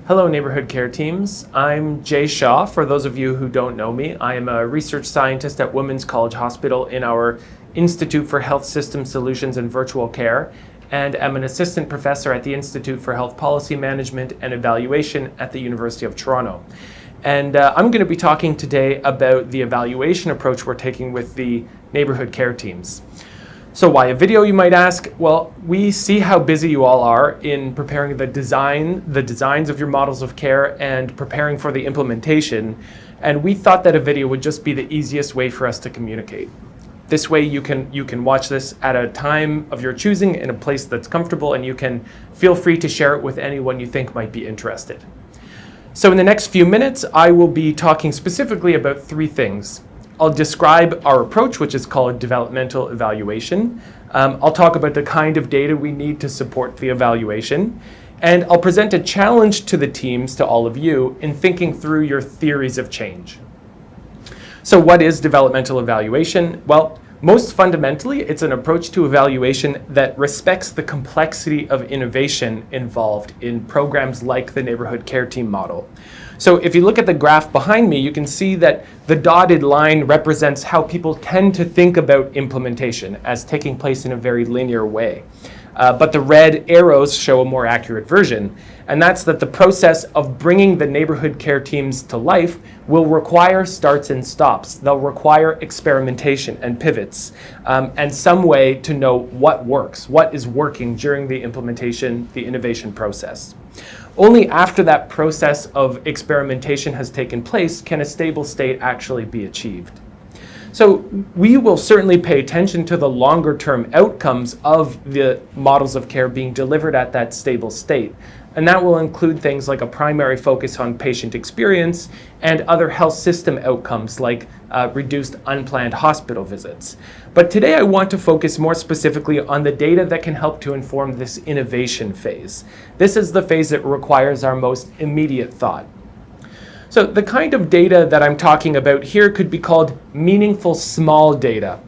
Hello, Neighborhood Care Teams. I'm Jay Shaw. For those of you who don't know me, I am a research scientist at Women's College Hospital in our Institute for Health System Solutions and Virtual Care, and am an assistant professor at the Institute for Health Policy Management and Evaluation at the University of Toronto. And I'm going to be talking today about the evaluation approach we're taking with the Neighborhood Care Teams. So why a video, you might ask? Well, we see how busy you all are in preparing the designs of your models of care and preparing for the implementation, and we thought that a video would just be the easiest way for us to communicate. This way you can watch this at a time of your choosing in a place that's comfortable, and you can feel free to share it with anyone you think might be interested. So in the next few minutes, I will be talking specifically about three things. I'll describe our approach, which is called developmental evaluation. I'll talk about the kind of data we need to support the evaluation. And I'll present a challenge to the teams, to all of you, in thinking through your theories of change. So what is developmental evaluation? Well, most fundamentally, it's an approach to evaluation that respects the complexity of innovation involved in programs like the Neighborhood Care Team model. So if you look at the graph behind me, you can see that the dotted line represents how people tend to think about implementation as taking place in a very linear way. But the red arrows show a more accurate version, and that's that the process of bringing the neighborhood care teams to life will require starts and stops. They'll require experimentation and pivots, and some way to know what works, what is working during the implementation, the innovation process. Only after that process of experimentation has taken place can a stable state actually be achieved. So we will certainly pay attention to the longer term outcomes of the models of care being delivered at that stable state. And that will include things like a primary focus on patient experience and other health system outcomes like reduced unplanned hospital visits. But today I want to focus more specifically on the data that can help to inform this innovation phase. This is the phase that requires our most immediate thought. So the kind of data that I'm talking about here could be called meaningful small data.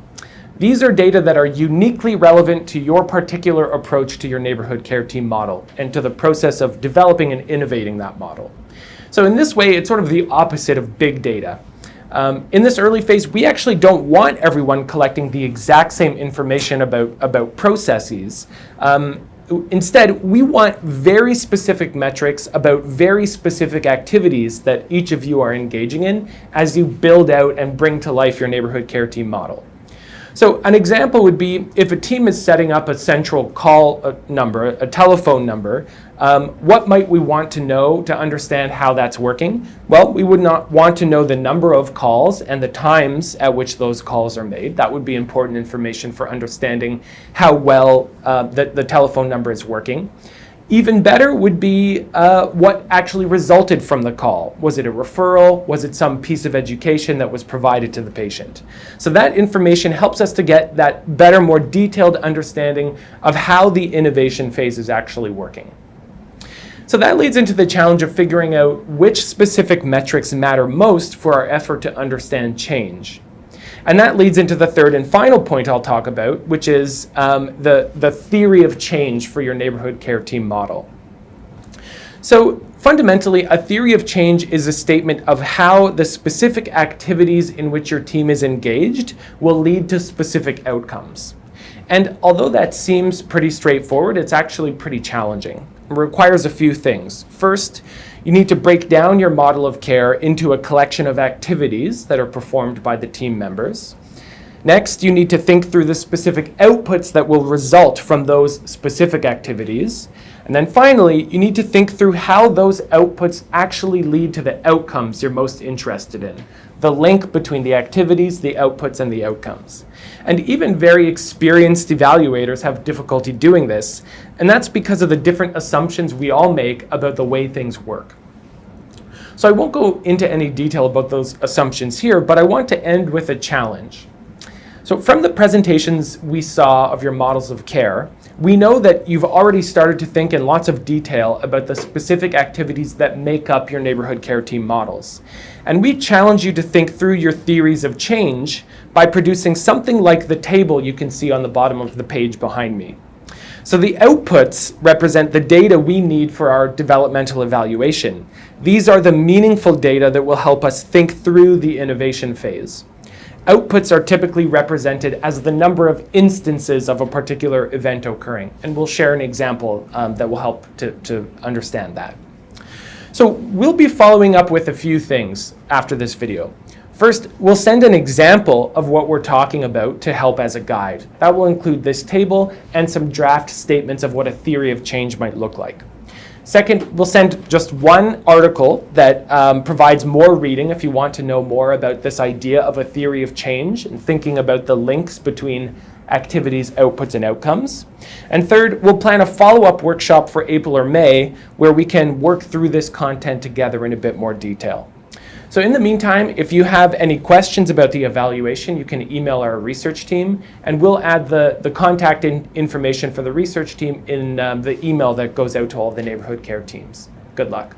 These are data that are uniquely relevant to your particular approach to your neighborhood care team model and to the process of developing and innovating that model. So in this way, it's sort of the opposite of big data. In this early phase, we actually don't want everyone collecting the exact same information about processes. Instead, we want very specific metrics about very specific activities that each of you are engaging in as you build out and bring to life your neighborhood care team model. So an example would be if a team is setting up a central call number, a telephone number, what might we want to know to understand how that's working? Well, we would not want to know the number of calls and the times at which those calls are made. That would be important information for understanding how well the telephone number is working. Even better would be what actually resulted from the call. Was it a referral? Was it some piece of education that was provided to the patient? So that information helps us to get that better, more detailed understanding of how the innovation phase is actually working. So that leads into the challenge of figuring out which specific metrics matter most for our effort to understand change. And that leads into the third and final point I'll talk about, which is the theory of change for your neighborhood care team model. So fundamentally, a theory of change is a statement of how the specific activities in which your team is engaged will lead to specific outcomes. And although that seems pretty straightforward, it's actually pretty challenging. It requires a few things. First, you need to break down your model of care into a collection of activities that are performed by the team members. Next, you need to think through the specific outputs that will result from those specific activities. And then finally, you need to think through how those outputs actually lead to the outcomes you're most interested in, the link between the activities, the outputs, and the outcomes. And even very experienced evaluators have difficulty doing this, and that's because of the different assumptions we all make about the way things work. So I won't go into any detail about those assumptions here, but I want to end with a challenge. So from the presentations we saw of your models of care, we know that you've already started to think in lots of detail about the specific activities that make up your neighborhood care team models. And we challenge you to think through your theories of change by producing something like the table you can see on the bottom of the page behind me. So the outputs represent the data we need for our developmental evaluation. These are the meaningful data that will help us think through the innovation phase. Outputs are typically represented as the number of instances of a particular event occurring, and we'll share an example that will help to understand that. So we'll be following up with a few things after this video. First, we'll send an example of what we're talking about to help as a guide. That will include this table and some draft statements of what a theory of change might look like. Second, we'll send just one article that provides more reading if you want to know more about this idea of a theory of change and thinking about the links between activities, outputs, and outcomes. And third, we'll plan a follow-up workshop for April or May where we can work through this content together in a bit more detail. So in the meantime, if you have any questions about the evaluation, you can email our research team, and we'll add the contact information for the research team in the email that goes out to all the neighborhood care teams. Good luck.